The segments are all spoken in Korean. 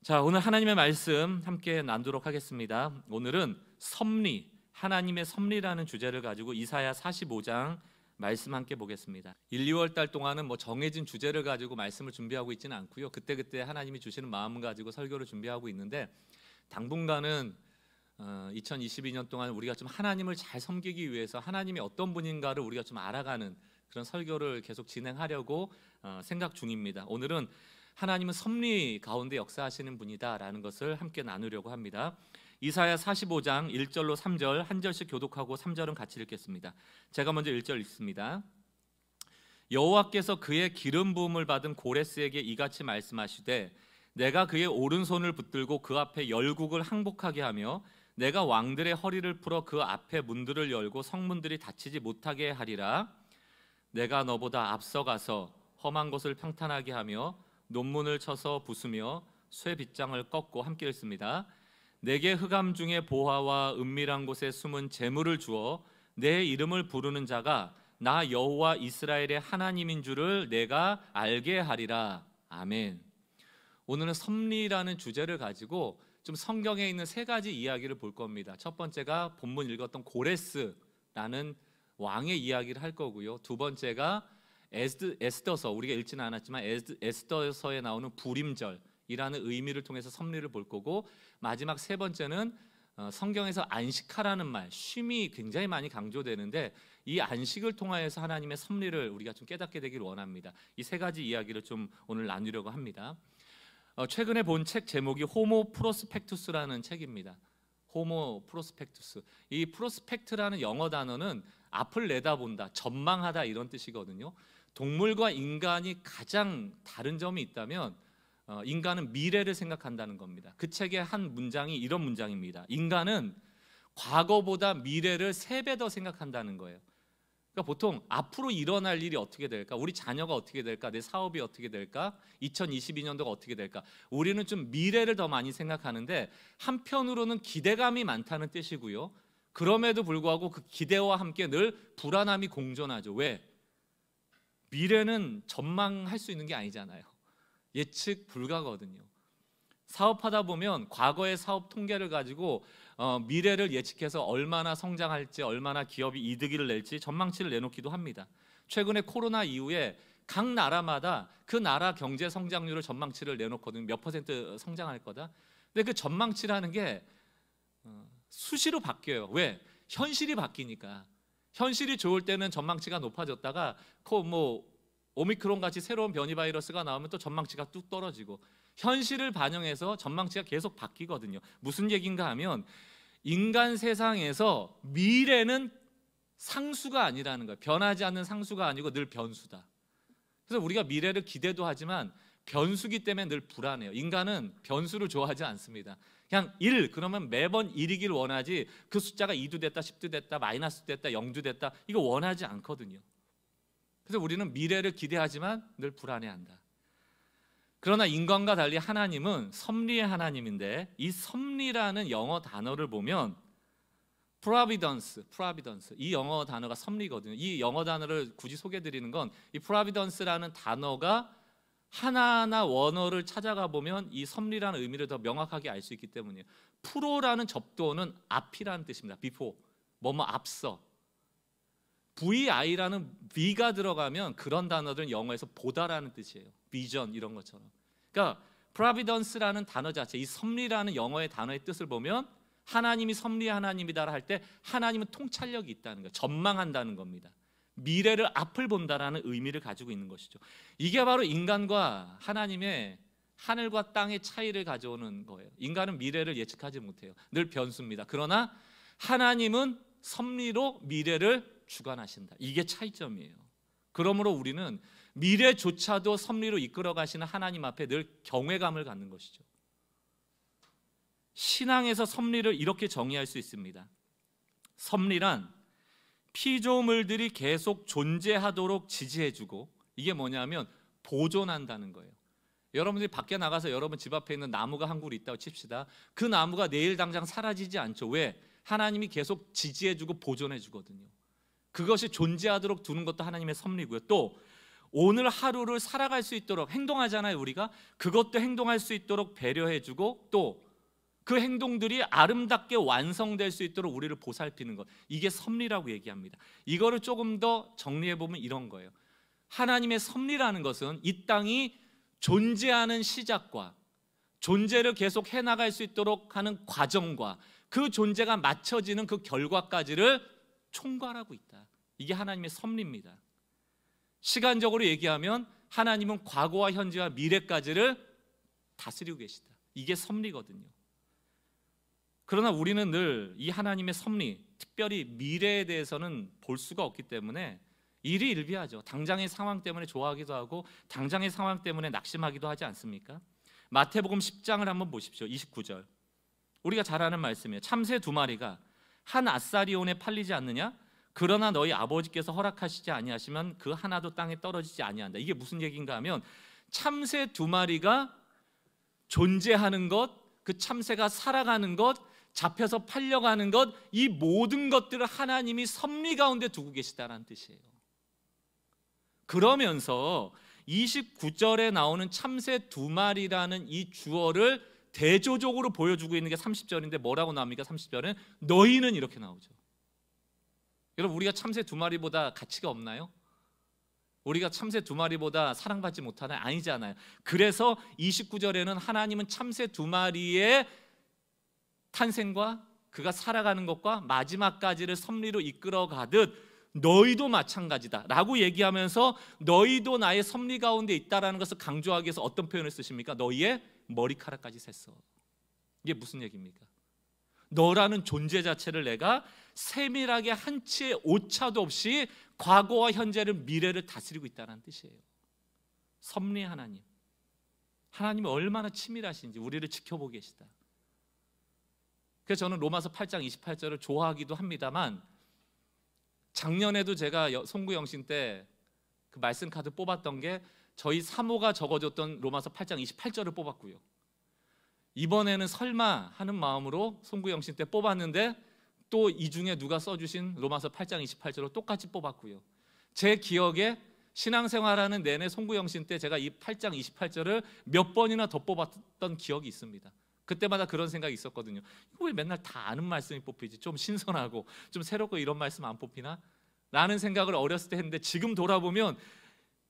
자, 오늘 하나님의 말씀 함께 나누도록 하겠습니다. 오늘은 섭리, 하나님의 섭리라는 주제를 가지고 이사야 45장 말씀 함께 보겠습니다. 1, 2월 달 동안은 정해진 주제를 가지고 말씀을 준비하고 있지는 않고요. 그때그때 하나님이 주시는 마음을 가지고 설교를 준비하고 있는데, 당분간은 2022년 동안 우리가 좀 하나님을 잘 섬기기 위해서 하나님이 어떤 분인가를 우리가 좀 알아가는 그런 설교를 계속 진행하려고 생각 중입니다. 오늘은 하나님은 섭리 가운데 역사하시는 분이다라는 것을 함께 나누려고 합니다. 이사야 45장 1절로 3절 한 절씩 교독하고 3절은 같이 읽겠습니다. 제가 먼저 1절 읽습니다. 여호와께서 그의 기름 부음을 받은 고레스에게 이같이 말씀하시되, 내가 그의 오른손을 붙들고 그 앞에 열국을 항복하게 하며 내가 왕들의 허리를 풀어 그 앞에 문들을 열고 성문들이 닫히지 못하게 하리라. 내가 너보다 앞서가서 험한 곳을 평탄하게 하며 논문을 쳐서 부수며 쇠 빗장을 꺾고, 함께 읽습니다. 내게 흑암 중에 보화와 은밀한 곳에 숨은 재물을 주어 내 이름을 부르는 자가 나 여호와 이스라엘의 하나님인 줄을 내가 알게 하리라. 아멘. 오늘은 섭리라는 주제를 가지고 좀 성경에 있는 세 가지 이야기를 볼 겁니다. 첫 번째가 본문 읽었던 고레스라는 왕의 이야기를 할 거고요. 두 번째가 에스더서, 우리가 읽지는 않았지만 에스더서에 나오는 불임절이라는 의미를 통해서 섭리를 볼 거고, 마지막 세 번째는 성경에서 안식하라는 말, 쉼이 굉장히 많이 강조되는데 이 안식을 통하여서 하나님의 섭리를 우리가 좀 깨닫게 되길 원합니다. 이 세 가지 이야기를 좀 오늘 나누려고 합니다. 최근에 본 책 제목이 호모 프로스펙투스라는 책입니다. 호모 프로스펙투스. 이 프로스펙트라는 영어 단어는 앞을 내다본다, 전망하다 이런 뜻이거든요. 동물과 인간이 가장 다른 점이 있다면 인간은 미래를 생각한다는 겁니다. 그 책의 한 문장이 이런 문장입니다. 인간은 과거보다 미래를 3배 더 생각한다는 거예요. 그러니까 보통 앞으로 일어날 일이 어떻게 될까? 우리 자녀가 어떻게 될까? 내 사업이 어떻게 될까? 2022년도가 어떻게 될까? 우리는 좀 미래를 더 많이 생각하는데, 한편으로는 기대감이 많다는 뜻이고요. 그럼에도 불구하고 그 기대와 함께 늘 불안함이 공존하죠. 왜? 미래는 전망할 수 있는 게 아니잖아요. 예측 불가거든요. 사업하다 보면 과거의 사업 통계를 가지고 미래를 예측해서 얼마나 성장할지, 얼마나 기업이 이득을 낼지 전망치를 내놓기도 합니다. 최근에 코로나 이후에 각 나라마다 그 나라 경제 성장률을 전망치를 내놓거든요. 몇 퍼센트 성장할 거다. 근데 그 전망치라는 게 수시로 바뀌어요. 왜? 현실이 바뀌니까. 현실이 좋을 때는 전망치가 높아졌다가 오미크론 같이 새로운 변이 바이러스가 나오면 또 전망치가 뚝 떨어지고, 현실을 반영해서 전망치가 계속 바뀌거든요. 무슨 얘기인가 하면 인간 세상에서 미래는 상수가 아니라는 거예요. 변하지 않는 상수가 아니고 늘 변수다. 그래서 우리가 미래를 기대도 하지만 변수기 때문에 늘 불안해요. 인간은 변수를 좋아하지 않습니다. 그냥 1, 그러면 매번 1이길 원하지, 그 숫자가 2도 됐다, 10도 됐다, 마이너스 됐다, 0도 됐다, 이거 원하지 않거든요. 그래서 우리는 미래를 기대하지만 늘 불안해한다. 그러나 인간과 달리 하나님은 섭리의 하나님인데, 이 섭리라는 영어 단어를 보면 providence, 이 영어 단어가 섭리거든요. 이 영어 단어를 굳이 소개해드리는 건, 이 providence라는 단어가 하나하나 원어를 찾아가 보면 이 섭리라는 의미를 더 명확하게 알 수 있기 때문이에요. 프로라는 접두어는 앞이라는 뜻입니다. before, 뭐뭐 앞서. VI라는 V가 들어가면 그런 단어들은 영어에서 보다라는 뜻이에요. 비전 이런 것처럼. 그러니까 providence라는 단어 자체, 이 섭리라는 영어의 단어의 뜻을 보면 하나님이 섭리의 하나님이다 할 때 하나님은 통찰력이 있다는 거예요. 전망한다는 겁니다. 미래를 앞을 본다라는 의미를 가지고 있는 것이죠. 이게 바로 인간과 하나님의 하늘과 땅의 차이를 가져오는 거예요. 인간은 미래를 예측하지 못해요. 늘 변수입니다. 그러나 하나님은 섭리로 미래를 주관하신다. 이게 차이점이에요. 그러므로 우리는 미래조차도 섭리로 이끌어 가시는 하나님 앞에 늘 경외감을 갖는 것이죠. 신앙에서 섭리를 이렇게 정의할 수 있습니다. 섭리란 피조물들이 계속 존재하도록 지지해주고, 이게 뭐냐면 보존한다는 거예요. 여러분들이 밖에 나가서 여러분 집 앞에 있는 나무가 한 그루 있다고 칩시다. 그 나무가 내일 당장 사라지지 않죠. 왜? 하나님이 계속 지지해주고 보존해주거든요. 그것이 존재하도록 두는 것도 하나님의 섭리고요. 또 오늘 하루를 살아갈 수 있도록 행동하잖아요. 우리가 그것도 행동할 수 있도록 배려해주고 또 그 행동들이 아름답게 완성될 수 있도록 우리를 보살피는 것, 이게 섭리라고 얘기합니다. 이거를 조금 더 정리해보면 이런 거예요. 하나님의 섭리라는 것은 이 땅이 존재하는 시작과 존재를 계속 해나갈 수 있도록 하는 과정과 그 존재가 맞춰지는 그 결과까지를 총괄하고 있다. 이게 하나님의 섭리입니다. 시간적으로 얘기하면 하나님은 과거와 현재와 미래까지를 다스리고 계시다. 이게 섭리거든요. 그러나 우리는 늘 이 하나님의 섭리, 특별히 미래에 대해서는 볼 수가 없기 때문에 일희일비하죠. 당장의 상황 때문에 좋아하기도 하고 당장의 상황 때문에 낙심하기도 하지 않습니까? 마태복음 10장을 한번 보십시오. 29절. 우리가 잘 아는 말씀이에요. 참새 2마리가 한 아사리온에 팔리지 않느냐? 그러나 너희 아버지께서 허락하시지 아니하시면 그 하나도 땅에 떨어지지 아니한다. 이게 무슨 얘기인가 하면 참새 2마리가 존재하는 것, 그 참새가 살아가는 것, 잡혀서 팔려가는 것, 이 모든 것들을 하나님이 섭리 가운데 두고 계시다는 뜻이에요. 그러면서 29절에 나오는 참새 2마리라는 이 주어를 대조적으로 보여주고 있는 게 30절인데 뭐라고 나옵니까? 30절은 너희는 이렇게 나오죠. 여러분, 우리가 참새 2마리보다 가치가 없나요? 우리가 참새 2마리보다 사랑받지 못하나요? 아니잖아요. 그래서 29절에는 하나님은 참새 2마리의 탄생과 그가 살아가는 것과 마지막까지를 섭리로 이끌어 가듯 너희도 마찬가지다 라고 얘기하면서 너희도 나의 섭리 가운데 있다라는 것을 강조하기 위해서 어떤 표현을 쓰십니까? 너희의 머리카락까지 셌어. 이게 무슨 얘기입니까? 너라는 존재 자체를 내가 세밀하게 한 치의 오차도 없이 과거와 현재를 미래를 다스리고 있다는 뜻이에요. 섭리의 하나님, 하나님이 얼마나 치밀하신지 우리를 지켜보고 계시다. 그래서 저는 로마서 8장 28절을 좋아하기도 합니다만 작년에도 제가 송구영신 때 그 말씀 카드 뽑았던 게 저희 사모가 적어줬던 로마서 8장 28절을 뽑았고요. 이번에는 설마 하는 마음으로 송구영신 때 뽑았는데 또 이 중에 누가 써주신 로마서 8장 28절을 똑같이 뽑았고요. 제 기억에 신앙생활하는 내내 송구영신 때 제가 이 8장 28절을 몇 번이나 더 뽑았던 기억이 있습니다. 그때마다 그런 생각이 있었거든요. 이거 왜 맨날 다 아는 말씀이 뽑히지? 좀 신선하고 좀 새롭고 이런 말씀 안 뽑히나? 라는 생각을 어렸을 때 했는데 지금 돌아보면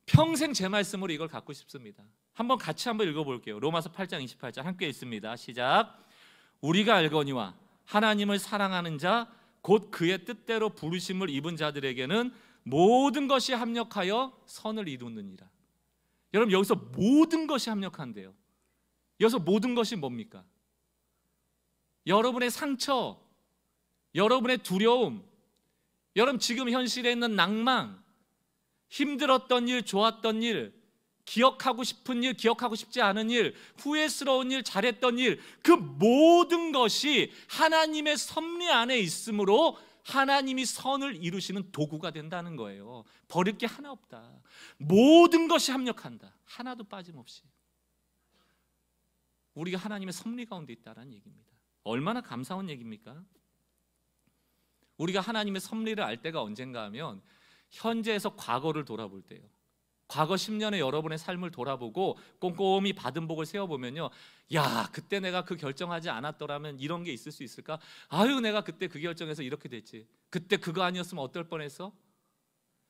평생 제 말씀으로 이걸 갖고 싶습니다. 한번 같이 한번 읽어볼게요. 로마서 8장 28절 함께 읽습니다. 시작. 우리가 알거니와 하나님을 사랑하는 자 곧 그의 뜻대로 부르심을 입은 자들에게는 모든 것이 합력하여 선을 이루느니라. 여러분, 여기서 모든 것이 합력한데요. 여기서 모든 것이 뭡니까? 여러분의 상처, 여러분의 두려움, 여러분 지금 현실에 있는 낭망, 힘들었던 일, 좋았던 일, 기억하고 싶은 일, 기억하고 싶지 않은 일, 후회스러운 일, 잘했던 일, 그 모든 것이 하나님의 섭리 안에 있으므로 하나님이 선을 이루시는 도구가 된다는 거예요. 버릴 게 하나 없다. 모든 것이 합력한다. 하나도 빠짐없이. 우리가 하나님의 섭리 가운데 있다는 얘기입니다. 얼마나 감사한 얘기입니까? 우리가 하나님의 섭리를 알 때가 언젠가 하면 현재에서 과거를 돌아볼 때요. 과거 10년의 여러분의 삶을 돌아보고 꼼꼼히 받은 복을 세워보면요, 야, 그때 내가 그 결정하지 않았더라면 이런 게 있을 수 있을까? 아유, 내가 그때 그 결정해서 이렇게 됐지. 그때 그거 아니었으면 어떨 뻔했어?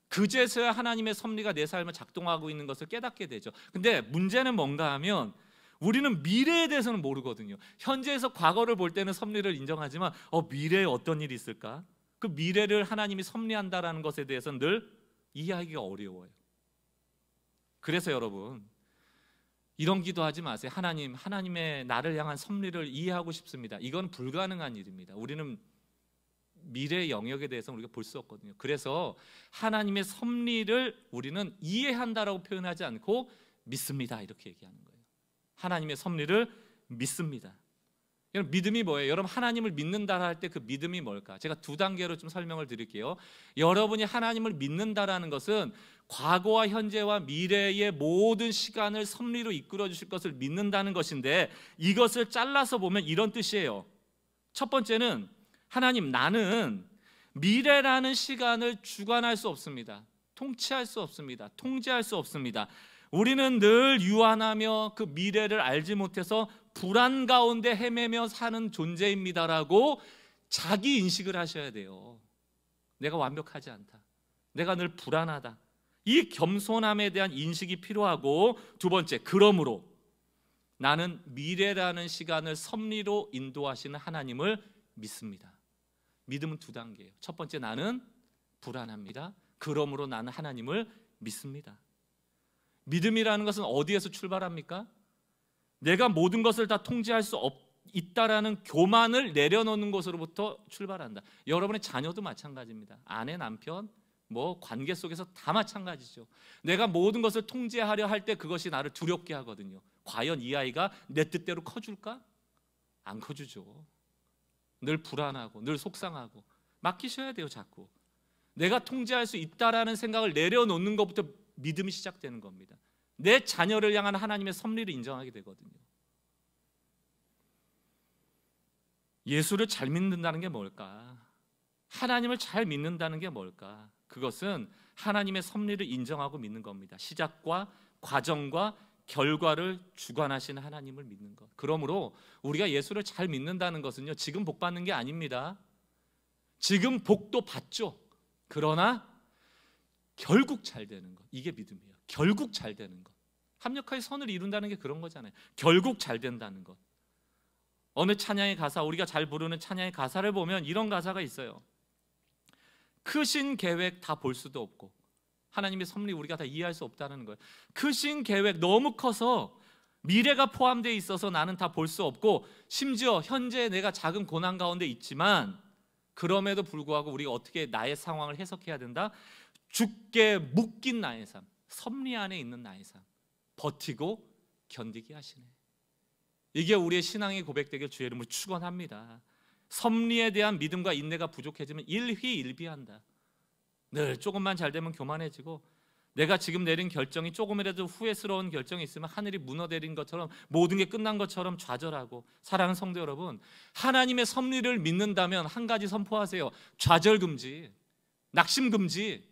그제서야 하나님의 섭리가 내 삶을 작동하고 있는 것을 깨닫게 되죠. 근데 문제는 뭔가 하면 우리는 미래에 대해서는 모르거든요. 현재에서 과거를 볼 때는 섭리를 인정하지만 미래에 어떤 일이 있을까? 그 미래를 하나님이 섭리한다라는 것에 대해서는 늘 이해하기가 어려워요. 그래서 여러분, 이런 기도하지 마세요. 하나님의 나를 향한 섭리를 이해하고 싶습니다. 이건 불가능한 일입니다. 우리는 미래의 영역에 대해서는 우리가 볼 수 없거든요. 그래서 하나님의 섭리를 우리는 이해한다라고 표현하지 않고 믿습니다, 이렇게 얘기하는 거예요. 하나님의 섭리를 믿습니다. 여러분, 믿음이 뭐예요? 여러분, 하나님을 믿는다 할 때 그 믿음이 뭘까? 제가 두 단계로 좀 설명을 드릴게요. 여러분이 하나님을 믿는다라는 것은 과거와 현재와 미래의 모든 시간을 섭리로 이끌어 주실 것을 믿는다는 것인데, 이것을 잘라서 보면 이런 뜻이에요. 첫 번째는 하나님, 나는 미래라는 시간을 주관할 수 없습니다. 통치할 수 없습니다. 통제할 수 없습니다. 우리는 늘 유한하며 그 미래를 알지 못해서 불안 가운데 헤매며 사는 존재입니다라고 자기 인식을 하셔야 돼요. 내가 완벽하지 않다. 내가 늘 불안하다. 이 겸손함에 대한 인식이 필요하고, 두 번째, 그러므로 나는 미래라는 시간을 섭리로 인도하시는 하나님을 믿습니다. 믿음은 두 단계예요. 첫 번째, 나는 불안합니다. 그러므로 나는 하나님을 믿습니다. 믿음이라는 것은 어디에서 출발합니까? 내가 모든 것을 다 통제할 수 있다라는 교만을 내려놓는 것으로부터 출발한다. 여러분의 자녀도 마찬가지입니다. 아내, 남편, 관계 속에서 다 마찬가지죠. 내가 모든 것을 통제하려 할 때 그것이 나를 두렵게 하거든요. 과연 이 아이가 내 뜻대로 커줄까? 안 커주죠. 늘 불안하고 늘 속상하고. 맡기셔야 돼요. 자꾸 내가 통제할 수 있다라는 생각을 내려놓는 것부터 믿음이 시작되는 겁니다. 내 자녀를 향한 하나님의 섭리를 인정하게 되거든요. 예수를 잘 믿는다는 게 뭘까? 하나님을 잘 믿는다는 게 뭘까? 그것은 하나님의 섭리를 인정하고 믿는 겁니다. 시작과 과정과 결과를 주관하시는 하나님을 믿는 것. 그러므로 우리가 예수를 잘 믿는다는 것은요, 지금 복 받는 게 아닙니다. 지금 복도 받죠. 그러나 결국 잘 되는 것, 이게 믿음이에요. 결국 잘 되는 것. 합력하여 선을 이룬다는 게 그런 거잖아요. 결국 잘 된다는 것. 어느 찬양의 가사, 우리가 잘 부르는 찬양의 가사를 보면 이런 가사가 있어요. 크신 계획 다 볼 수도 없고, 하나님의 섭리 우리가 다 이해할 수 없다는 거예요. 크신 계획 너무 커서 미래가 포함되어 있어서 나는 다 볼 수 없고, 심지어 현재 내가 작은 고난 가운데 있지만 그럼에도 불구하고 우리가 어떻게 나의 상황을 해석해야 된다? 죽게 묶인 나의 삶, 섭리 안에 있는 나의 삶, 버티고 견디게 하시네. 이게 우리의 신앙의 고백되길 주의 이름으로 축원합니다. 섭리에 대한 믿음과 인내가 부족해지면 일희일비한다. 늘 조금만 잘 되면 교만해지고, 내가 지금 내린 결정이 조금이라도 후회스러운 결정이 있으면 하늘이 무너내린 것처럼, 모든 게 끝난 것처럼 좌절하고. 사랑하는 성도 여러분, 하나님의 섭리를 믿는다면 한 가지 선포하세요. 좌절 금지, 낙심 금지.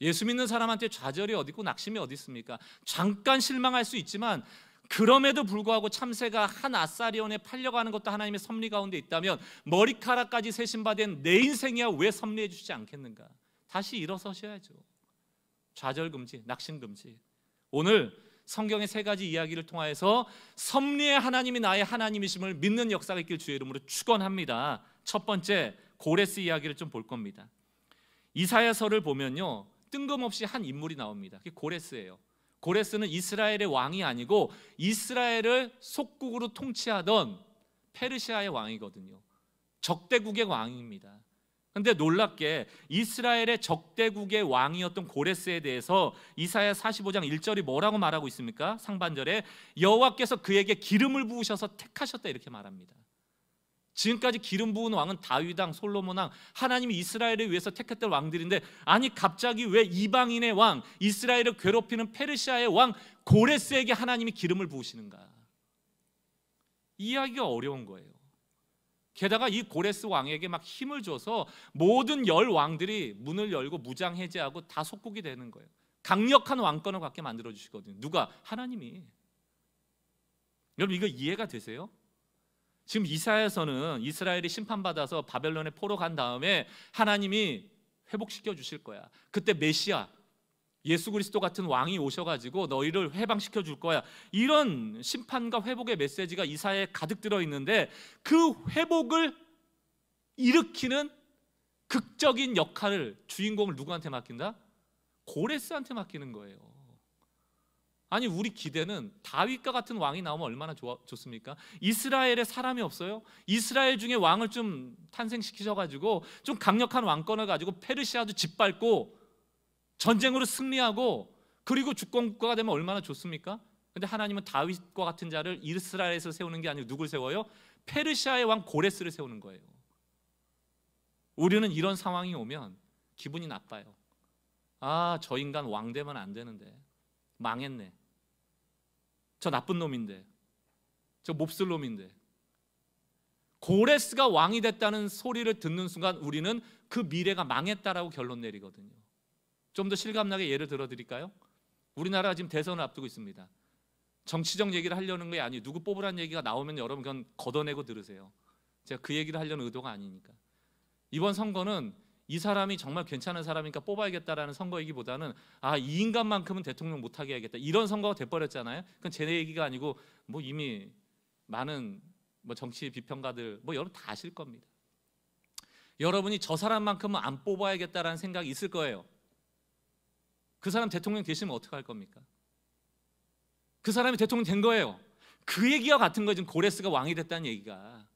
예수 믿는 사람한테 좌절이 어디 있고 낙심이 어디 있습니까? 잠깐 실망할 수 있지만 그럼에도 불구하고 참새가 한 아사리온에 팔려가는 것도 하나님의 섭리 가운데 있다면 머리카락까지 세심받은 내 인생이야 왜 섭리해 주시지 않겠는가? 다시 일어서셔야죠. 좌절 금지, 낙심 금지. 오늘 성경의 세 가지 이야기를 통하여서 섭리의 하나님이 나의 하나님이심을 믿는 역사가 있길 주의 이름으로 축원합니다. 첫 번째, 고레스 이야기를 좀 볼 겁니다. 이사야서를 보면요, 뜬금없이 한 인물이 나옵니다. 그게 고레스예요. 고레스는 이스라엘의 왕이 아니고 이스라엘을 속국으로 통치하던 페르시아의 왕이거든요. 적대국의 왕입니다. 그런데 놀랍게 이스라엘의 적대국의 왕이었던 고레스에 대해서 이사야 45장 1절이 뭐라고 말하고 있습니까? 상반절에 여호와께서 그에게 기름을 부으셔서 택하셨다 이렇게 말합니다. 지금까지 기름 부은 왕은 다윗 왕, 솔로몬 왕, 하나님이 이스라엘을 위해서 택했던 왕들인데, 아니 갑자기 왜 이방인의 왕, 이스라엘을 괴롭히는 페르시아의 왕 고레스에게 하나님이 기름을 부으시는가? 이해하기가 어려운 거예요. 게다가 이 고레스 왕에게 막 힘을 줘서 모든 열 왕들이 문을 열고 무장 해제하고 다 속국이 되는 거예요. 강력한 왕권을 갖게 만들어 주시거든요. 누가? 하나님이. 여러분 이거 이해가 되세요? 지금 이사야서는 이스라엘이 심판받아서 바벨론에 포로 간 다음에 하나님이 회복시켜 주실 거야. 그때 메시아 예수 그리스도 같은 왕이 오셔가지고 너희를 해방시켜 줄 거야. 이런 심판과 회복의 메시지가 이사야에 가득 들어있는데, 그 회복을 일으키는 극적인 역할을, 주인공을 누구한테 맡긴다? 고레스한테 맡기는 거예요. 아니 우리 기대는 다윗과 같은 왕이 나오면 얼마나 좋습니까? 이스라엘에 사람이 없어요? 이스라엘 중에 왕을 좀 탄생시키셔가지고 좀 강력한 왕권을 가지고 페르시아도 짓밟고 전쟁으로 승리하고, 그리고 주권국가가 되면 얼마나 좋습니까? 근데 하나님은 다윗과 같은 자를 이스라엘에서 세우는 게 아니고 누굴 세워요? 페르시아의 왕 고레스를 세우는 거예요. 우리는 이런 상황이 오면 기분이 나빠요. 아, 저 인간 왕 되면 안 되는데, 망했네. 저 나쁜 놈인데, 저 몹쓸 놈인데. 고레스가 왕이 됐다는 소리를 듣는 순간 우리는 그 미래가 망했다라고 결론 내리거든요. 좀 더 실감나게 예를 들어 드릴까요? 우리나라가 지금 대선을 앞두고 있습니다. 정치적 얘기를 하려는 게 아니에요. 누구 뽑으라는 얘기가 나오면 여러분 그건 걷어내고 들으세요. 제가 그 얘기를 하려는 의도가 아니니까. 이번 선거는 이 사람이 정말 괜찮은 사람이니까 뽑아야겠다라는 선거이기보다는 이 인간만큼은 대통령 못하게 해야겠다, 이런 선거가 돼버렸잖아요. 그건 제 얘기가 아니고 이미 많은 정치 비평가들 여러분 다 아실 겁니다. 여러분이 저 사람만큼은 안 뽑아야겠다라는 생각이 있을 거예요. 그 사람 대통령 되시면 어떡할 겁니까? 그 사람이 대통령 된 거예요. 그 얘기와 같은 거예요. 지금 고레스가 왕이 됐다는 얘기가.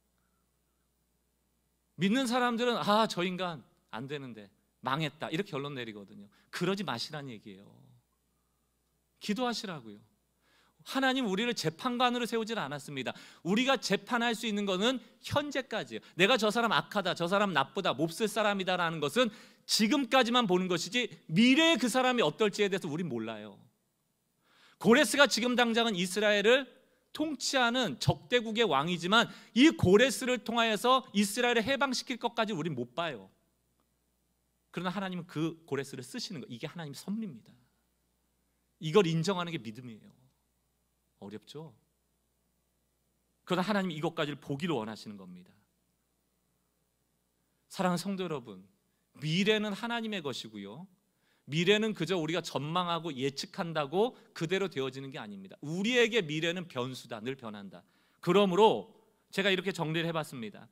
믿는 사람들은 저 인간 안 되는데 망했다, 이렇게 결론 내리거든요. 그러지 마시라는 얘기예요. 기도하시라고요. 하나님 우리를 재판관으로 세우질 않았습니다. 우리가 재판할 수 있는 것은 현재까지예요. 내가 저 사람 악하다, 저 사람 나쁘다, 몹쓸 사람이다라는 것은 지금까지만 보는 것이지 미래에 그 사람이 어떨지에 대해서 우린 몰라요. 고레스가 지금 당장은 이스라엘을 통치하는 적대국의 왕이지만 이 고레스를 통하여서 이스라엘을 해방시킬 것까지 우린 못 봐요. 그러나 하나님은 그 고레스를 쓰시는 거, 이게 하나님의 섭리입니다. 이걸 인정하는 게 믿음이에요. 어렵죠? 그러나 하나님이 이것까지를 보기를 원하시는 겁니다. 사랑하는 성도 여러분, 미래는 하나님의 것이고요, 미래는 그저 우리가 전망하고 예측한다고 그대로 되어지는 게 아닙니다. 우리에게 미래는 변수다, 늘 변한다. 그러므로 제가 이렇게 정리를 해봤습니다.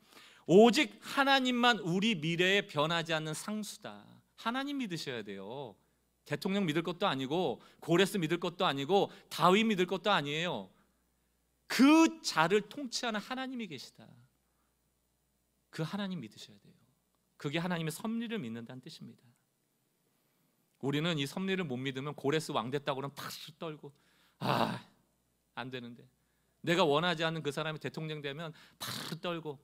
오직 하나님만 우리 미래에 변하지 않는 상수다. 하나님 믿으셔야 돼요. 대통령 믿을 것도 아니고 고레스 믿을 것도 아니고 다윗 믿을 것도 아니에요. 그 자를 통치하는 하나님이 계시다. 그 하나님 믿으셔야 돼요. 그게 하나님의 섭리를 믿는다는 뜻입니다. 우리는 이 섭리를 못 믿으면 고레스 왕 됐다고 그러면 파르르 떨고 안 되는데, 내가 원하지 않는 그 사람이 대통령 되면 파르르 떨고.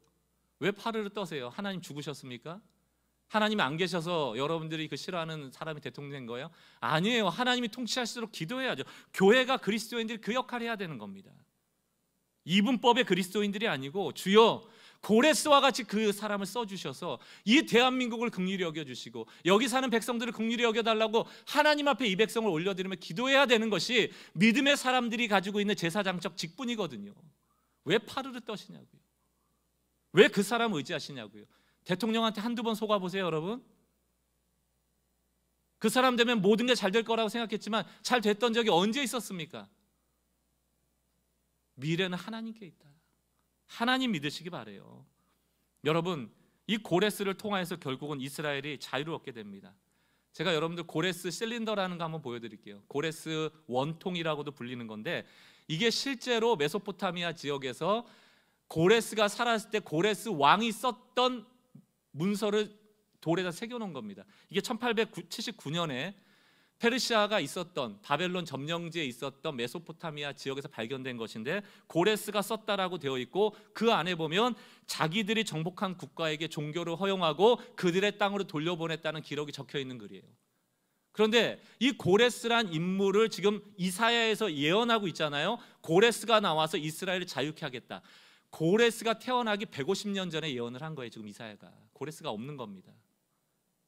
왜 파르르 떠세요? 하나님 죽으셨습니까? 하나님이 안 계셔서 여러분들이 그 싫어하는 사람이 대통령 된 거예요? 아니에요. 하나님이 통치하시도록 기도해야죠. 교회가 그리스도인들이 그 역할을 해야 되는 겁니다. 이분법의 그리스도인들이 아니고 주여 고레스와 같이 그 사람을 써주셔서 이 대한민국을 긍휼히 여겨주시고 여기 사는 백성들을 긍휼히 여겨달라고 하나님 앞에 이 백성을 올려드리며 기도해야 되는 것이 믿음의 사람들이 가지고 있는 제사장적 직분이거든요. 왜 파르르 떠시냐고요? 왜 그 사람 의지하시냐고요? 대통령한테 한두 번 속아보세요, 여러분. 그 사람 되면 모든 게 잘 될 거라고 생각했지만 잘 됐던 적이 언제 있었습니까? 미래는 하나님께 있다. 하나님 믿으시기 바래요. 여러분, 이 고레스를 통하여서 결국은 이스라엘이 자유를 얻게 됩니다. 제가 여러분들 고레스 실린더라는 거 한번 보여드릴게요. 고레스 원통이라고도 불리는 건데, 이게 실제로 메소포타미아 지역에서 고레스가 살았을 때 고레스 왕이 썼던 문서를 돌에다 새겨놓은 겁니다. 이게 1879년에 페르시아가 있었던 바벨론 점령지에 있었던 메소포타미아 지역에서 발견된 것인데 고레스가 썼다라고 되어 있고, 그 안에 보면 자기들이 정복한 국가에게 종교를 허용하고 그들의 땅으로 돌려보냈다는 기록이 적혀 있는 글이에요. 그런데 이 고레스란 인물을 지금 이사야에서 예언하고 있잖아요. 고레스가 나와서 이스라엘을 자유케 하겠다. 고레스가 태어나기 150년 전에 예언을 한 거예요. 지금 이사야가. 고레스가 없는 겁니다.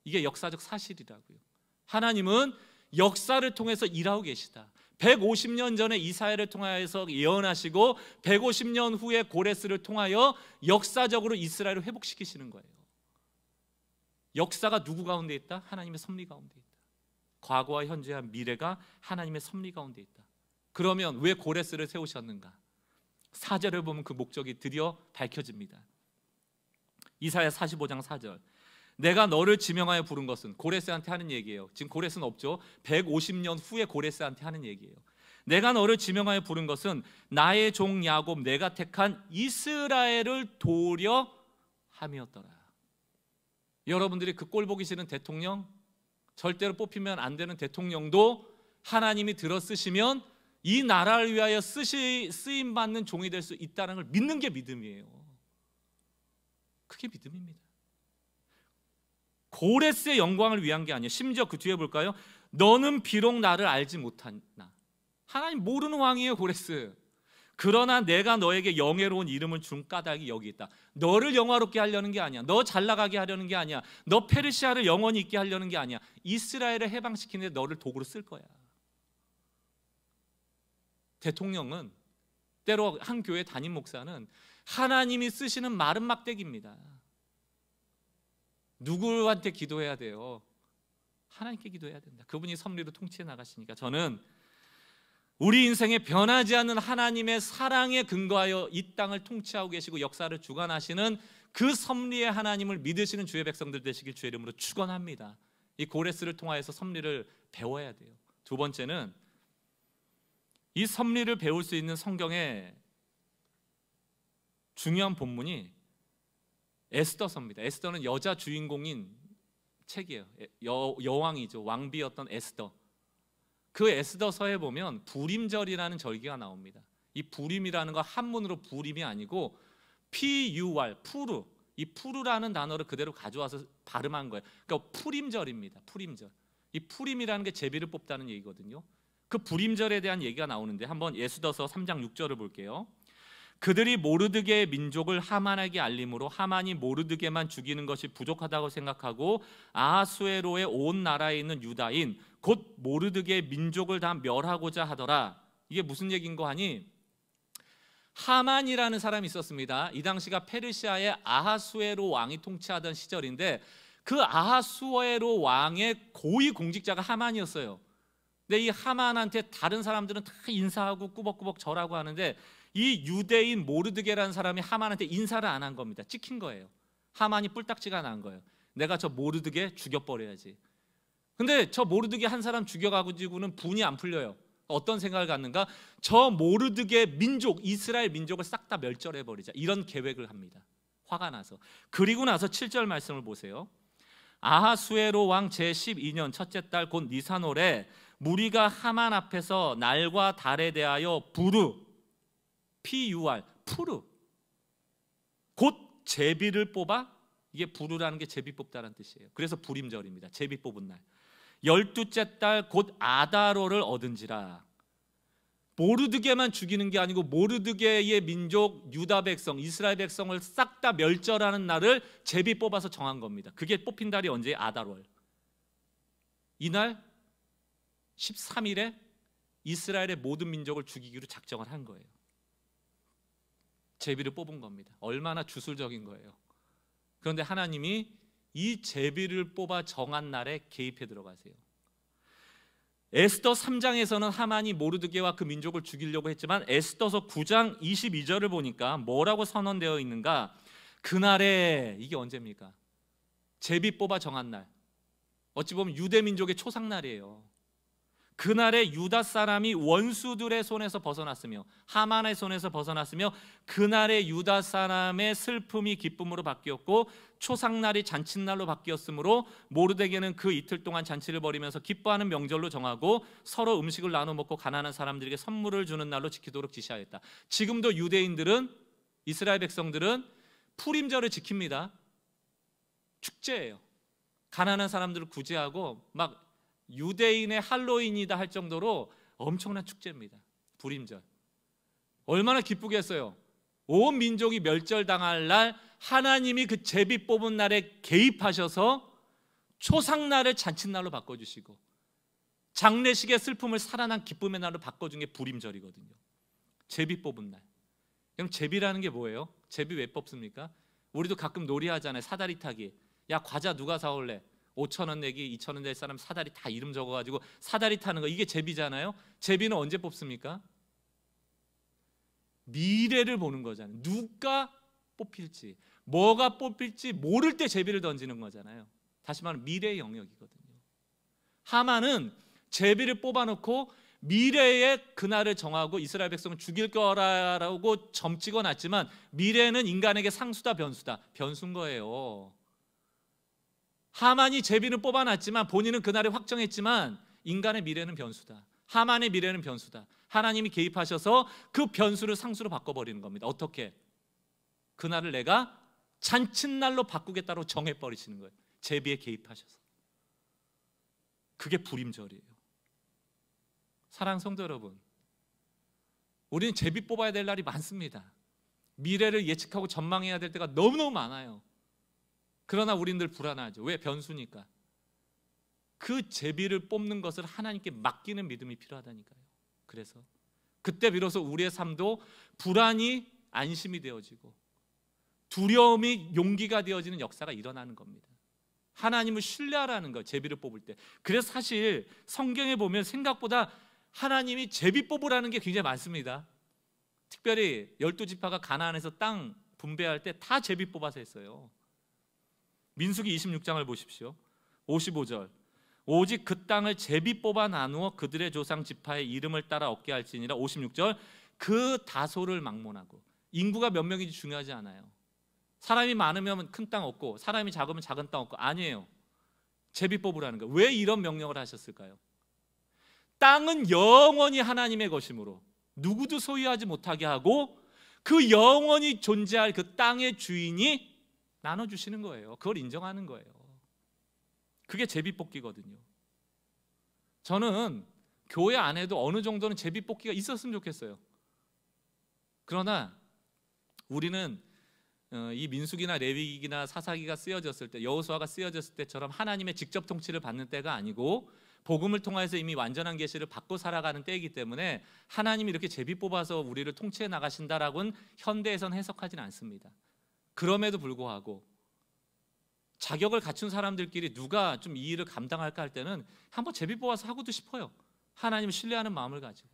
이게 역사적 사실이라고요. 하나님은 역사를 통해서 일하고 계시다. 150년 전에 이사야를 통하여서 예언하시고 150년 후에 고레스를 통하여 역사적으로 이스라엘을 회복시키시는 거예요. 역사가 누구 가운데 있다? 하나님의 섭리 가운데 있다. 과거와 현재와 미래가 하나님의 섭리 가운데 있다. 그러면 왜 고레스를 세우셨는가? 4절을 보면 그 목적이 드디어 밝혀집니다. 이사야 45장 4절. 내가 너를 지명하여 부른 것은, 고레스한테 하는 얘기예요. 지금 고레스는 없죠. 150년 후에 고레스한테 하는 얘기예요. 내가 너를 지명하여 부른 것은 나의 종 야곱 내가 택한 이스라엘을 도우려 함이었더라. 여러분들이 그 꼴 보기 싫은 대통령, 절대로 뽑히면 안 되는 대통령도 하나님이 들어 쓰시면 이 나라를 위하여 쓰임받는 종이 될 수 있다는 걸 믿는 게 믿음이에요. 그게 믿음입니다. 고레스의 영광을 위한 게 아니에요. 심지어 그 뒤에 볼까요? 너는 비록 나를 알지 못하나. 하나님 모르는 왕이에요, 고레스. 그러나 내가 너에게 영예로운 이름을 준 까닭이 여기 있다. 너를 영화롭게 하려는 게 아니야. 너 잘 나가게 하려는 게 아니야. 너 페르시아를 영원히 있게 하려는 게 아니야. 이스라엘을 해방시키는 데 너를 도구로 쓸 거야. 대통령은, 때로 한 교회 담임 목사는 하나님이 쓰시는 마른 막대기입니다. 누구한테 기도해야 돼요? 하나님께 기도해야 된다. 그분이 섭리로 통치해 나가시니까 저는 우리 인생에 변하지 않는 하나님의 사랑에 근거하여 이 땅을 통치하고 계시고 역사를 주관하시는 그 섭리의 하나님을 믿으시는 주의 백성들 되시길 주의 이름으로 축원합니다. 이 고레스를 통하여서 섭리를 배워야 돼요. 두 번째는 이 섭리를 배울 수 있는 성경의 중요한 본문이 에스더서입니다. 에스더는 여자 주인공인 책이에요. 여왕이죠. 왕비였던 에스더. 그 에스더서에 보면 부림절이라는 절기가 나옵니다. 이 부림이라는 거 한문으로 부림이 아니고 PUR, 푸르. 이 푸르라는 단어를 그대로 가져와서 발음한 거예요. 그러니까 푸림절입니다. 푸림절. 이 푸림이라는 게 제비를 뽑다는 얘기거든요. 그 부림절에 대한 얘기가 나오는데 한번 에스더서 3장 6절을 볼게요. 그들이 모르드게의 민족을 하만에게 알림으로 하만이 모르드게만 죽이는 것이 부족하다고 생각하고 아하수에로의 온 나라에 있는 유다인 곧 모르드게의 민족을 다 멸하고자 하더라. 이게 무슨 얘기인 거 하니? 하만이라는 사람이 있었습니다. 이 당시가 페르시아의 아하수에로 왕이 통치하던 시절인데 그 아하수에로 왕의 고위 공직자가 하만이었어요. 근데 이 하만한테 다른 사람들은 다 인사하고 꾸벅꾸벅 절하고 하는데 이 유대인 모르드게라는 사람이 하만한테 인사를 안 한 겁니다. 찍힌 거예요. 하만이 뿔딱지가 난 거예요. 내가 저 모르드게 죽여버려야지. 근데 저 모르드게 한 사람 죽여가지고는 분이 안 풀려요. 어떤 생각을 갖는가? 저 모르드게 민족, 이스라엘 민족을 싹 다 멸절해버리자, 이런 계획을 합니다. 화가 나서. 그리고 나서 7절 말씀을 보세요. 아하수에로 왕 제12년 첫째 달 곧 니산월에 무리가 하만 앞에서 날과 달에 대하여 부르 PUR, 푸르 곧 제비를 뽑아, 이게 부르라는 게 제비 뽑다라는 뜻이에요. 그래서 부림절입니다. 제비 뽑은 날 12째 달 곧 아다로를 얻은지라. 모르드게만 죽이는 게 아니고 모르드게의 민족 유다 백성, 이스라엘 백성을 싹 다 멸절하는 날을 제비 뽑아서 정한 겁니다. 그게 뽑힌 달이 언제예요? 아달월. 이날 13일에 이스라엘의 모든 민족을 죽이기로 작정을 한 거예요. 제비를 뽑은 겁니다. 얼마나 주술적인 거예요. 그런데 하나님이 이 제비를 뽑아 정한 날에 개입해 들어가세요. 에스더 3장에서는 하만이 모르드게와 그 민족을 죽이려고 했지만 에스더서 9장 22절을 보니까 뭐라고 선언되어 있는가? 그날에, 이게 언제입니까? 제비 뽑아 정한 날. 어찌 보면 유대 민족의 초상날이에요. 그날에 유다 사람이 원수들의 손에서 벗어났으며 하만의 손에서 벗어났으며 그날에 유다 사람의 슬픔이 기쁨으로 바뀌었고 초상날이 잔칫날로 바뀌었으므로 모르드게는 그 이틀 동안 잔치를 벌이면서 기뻐하는 명절로 정하고 서로 음식을 나눠 먹고 가난한 사람들에게 선물을 주는 날로 지키도록 지시하였다. 지금도 유대인들은, 이스라엘 백성들은 푸림절을 지킵니다. 축제예요. 가난한 사람들을 구제하고 막 유대인의 할로윈이다 할 정도로 엄청난 축제입니다. 부림절. 얼마나 기쁘겠어요. 온 민족이 멸절당할 날 하나님이 그 제비 뽑은 날에 개입하셔서 초상날을 잔칫날로 바꿔주시고 장례식의 슬픔을 살아난 기쁨의 날로 바꿔준 게 부림절이거든요. 제비 뽑은 날. 그럼 제비라는 게 뭐예요? 제비 왜 뽑습니까? 우리도 가끔 놀이하잖아요. 사다리 타기. 야, 과자 누가 사올래? 5,000원 내기, 2,000원 낼 사람 사다리 다 이름 적어가지고 사다리 타는 거, 이게 제비잖아요. 제비는 언제 뽑습니까? 미래를 보는 거잖아요. 누가 뽑힐지, 뭐가 뽑힐지 모를 때 제비를 던지는 거잖아요. 다시 말하면 미래의 영역이거든요. 하만은 제비를 뽑아놓고 미래의 그날을 정하고 이스라엘 백성을 죽일 거라고 점 찍어놨지만 미래는 인간에게 상수다 변수다, 변수인 거예요. 하만이 제비를 뽑아놨지만 본인은 그날에 확정했지만 인간의 미래는 변수다. 하만의 미래는 변수다. 하나님이 개입하셔서 그 변수를 상수로 바꿔버리는 겁니다. 어떻게? 그날을 내가 잔칫날로 바꾸겠다고 정해버리시는 거예요. 제비에 개입하셔서. 그게 부림절이에요. 사랑하는 성도 여러분, 우리는 제비 뽑아야 될 날이 많습니다. 미래를 예측하고 전망해야 될 때가 너무너무 많아요. 그러나 우리는 늘 불안하죠. 왜? 변수니까. 그 제비를 뽑는 것을 하나님께 맡기는 믿음이 필요하다니까요. 그래서 그때 비로소 우리의 삶도 불안이 안심이 되어지고 두려움이 용기가 되어지는 역사가 일어나는 겁니다. 하나님을 신뢰하라는 거, 제비를 뽑을 때. 그래서 사실 성경에 보면 생각보다 하나님이 제비 뽑으라는 게 굉장히 많습니다. 특별히 12지파가 가나안에서 땅 분배할 때 다 제비 뽑아서 했어요. 민수기 26장을 보십시오. 55절. 오직 그 땅을 제비 뽑아 나누어 그들의 조상 지파의 이름을 따라 얻게 할지니라. 56절. 그 다소를 막론하고. 인구가 몇 명인지 중요하지 않아요. 사람이 많으면 큰 땅 얻고 사람이 작으면 작은 땅 얻고. 아니에요. 제비 뽑으라는 거예요. 왜 이런 명령을 하셨을까요? 땅은 영원히 하나님의 것이므로 누구도 소유하지 못하게 하고 그 영원히 존재할 그 땅의 주인이 나눠주시는 거예요. 그걸 인정하는 거예요. 그게 제비뽑기거든요. 저는 교회 안에도 어느 정도는 제비뽑기가 있었으면 좋겠어요. 그러나 우리는 이 민수기나 레위기나 사사기가 쓰여졌을 때, 여호수아가 쓰여졌을 때처럼 하나님의 직접 통치를 받는 때가 아니고 복음을 통해서 이미 완전한 계시를 받고 살아가는 때이기 때문에 하나님이 이렇게 제비 뽑아서 우리를 통치해 나가신다라고는 현대에서는 해석하지는 않습니다. 그럼에도 불구하고 자격을 갖춘 사람들끼리 누가 좀 이 일을 감당할까 할 때는 한번 제비 뽑아서 하고도 싶어요. 하나님을 신뢰하는 마음을 가지고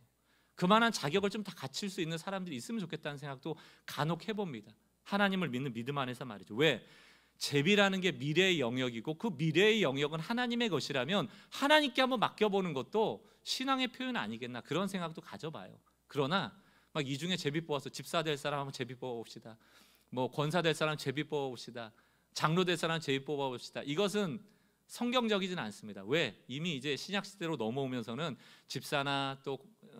그만한 자격을 좀 다 갖출 수 있는 사람들이 있으면 좋겠다는 생각도 간혹 해봅니다. 하나님을 믿는 믿음 안에서 말이죠. 왜? 제비라는 게 미래의 영역이고 그 미래의 영역은 하나님의 것이라면 하나님께 한번 맡겨보는 것도 신앙의 표현 아니겠나, 그런 생각도 가져봐요. 그러나 막 이 중에 제비 뽑아서 집사 될 사람 한번 제비 뽑아봅시다, 뭐 권사 될 사람 제비 뽑아봅시다, 장로 될 사람 제비 뽑아봅시다, 이것은 성경적이진 않습니다. 왜? 이미 이제 신약 시대로 넘어오면서는 집사나 또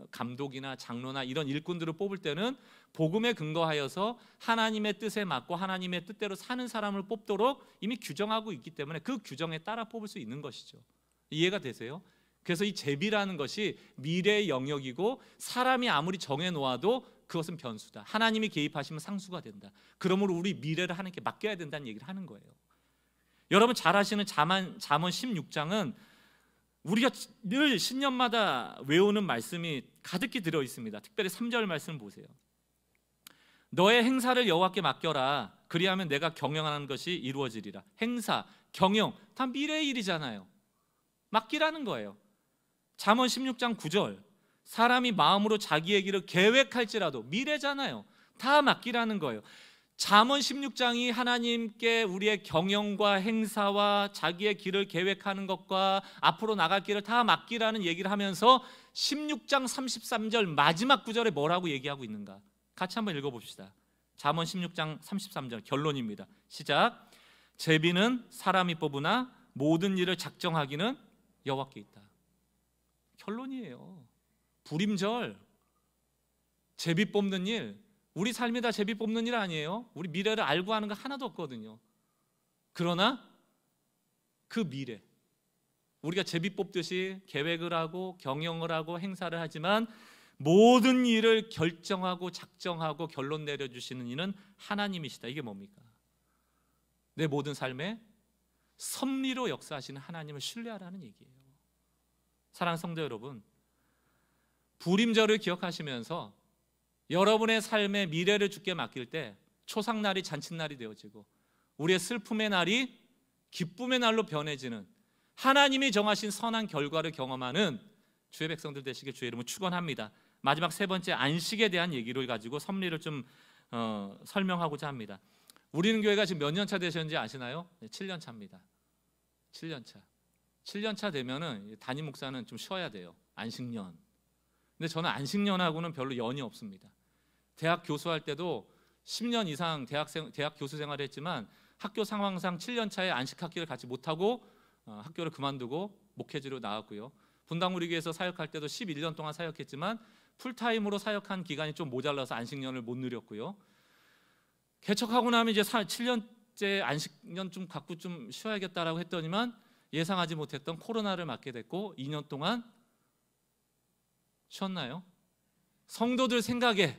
감독이나 장로나 이런 일꾼들을 뽑을 때는 복음에 근거하여서 하나님의 뜻에 맞고 하나님의 뜻대로 사는 사람을 뽑도록 이미 규정하고 있기 때문에 그 규정에 따라 뽑을 수 있는 것이죠. 이해가 되세요? 그래서 이 제비라는 것이 미래의 영역이고 사람이 아무리 정해놓아도 그것은 변수다. 하나님이 개입하시면 상수가 된다. 그러므로 우리 미래를 하나님께 맡겨야 된다는 얘기를 하는 거예요. 여러분 잘 아시는 잠언 16장은 우리가 늘 신년마다 외우는 말씀이 가득히 들어 있습니다. 특별히 3절 말씀 보세요. 너의 행사를 여호와께 맡겨라. 그리하면 내가 경영하는 것이 이루어지리라. 행사, 경영 다 미래의 일이잖아요. 맡기라는 거예요. 잠언 16장 9절. 사람이 마음으로 자기의 길을 계획할지라도 미래잖아요. 다 맡기라는 거예요. 잠언 16장이 하나님께 우리의 경영과 행사와 자기의 길을 계획하는 것과 앞으로 나갈 길을 다 맡기라는 얘기를 하면서 16장 33절 마지막 구절에 뭐라고 얘기하고 있는가? 같이 한번 읽어봅시다. 잠언 16장 33절 결론입니다. 시작. 제비는 사람이 뽑으나 모든 일을 작정하기는 여호와께 있다. 결론이에요. 불임절, 제비 뽑는 일, 우리 삶이 다 제비 뽑는 일 아니에요. 우리 미래를 알고 하는 거 하나도 없거든요. 그러나 그 미래, 우리가 제비 뽑듯이 계획을 하고 경영을 하고 행사를 하지만 모든 일을 결정하고 작정하고 결론 내려주시는 이는 하나님이시다. 이게 뭡니까? 내 모든 삶에 섭리로 역사하시는 하나님을 신뢰하라는 얘기예요. 사랑하는 성도 여러분, 불임절을 기억하시면서 여러분의 삶의 미래를 주께 맡길 때 초상날이 잔칫날이 되어지고 우리의 슬픔의 날이 기쁨의 날로 변해지는 하나님이 정하신 선한 결과를 경험하는 주의 백성들 되시길 주의 이름으로 축원합니다. 마지막 세 번째 안식에 대한 얘기를 가지고 섭리를 좀 설명하고자 합니다. 우리는 교회가 지금 몇 년 차 되셨는지 아시나요? 7년 차입니다. 7년 차. 7년 차 되면은 담임 목사는 좀 쉬어야 돼요. 안식년. 근데 저는 안식년하고는 별로 연이 없습니다. 대학 교수할 때도 10년 이상 대학 교수 생활을 했지만 학교 상황상 7년 차에 안식학기를 갖지 못하고 학교를 그만두고 목회지로 나왔고요. 분당우리교회에서 사역할 때도 11년 동안 사역했지만 풀타임으로 사역한 기간이 좀 모자라서 안식년을 못 누렸고요. 개척하고 나면 이제 7년째 안식년 좀 갖고 좀 쉬어야겠다라고 했더니만 예상하지 못했던 코로나를 맞게 됐고 2년 동안 쉬었나요? 성도들 생각에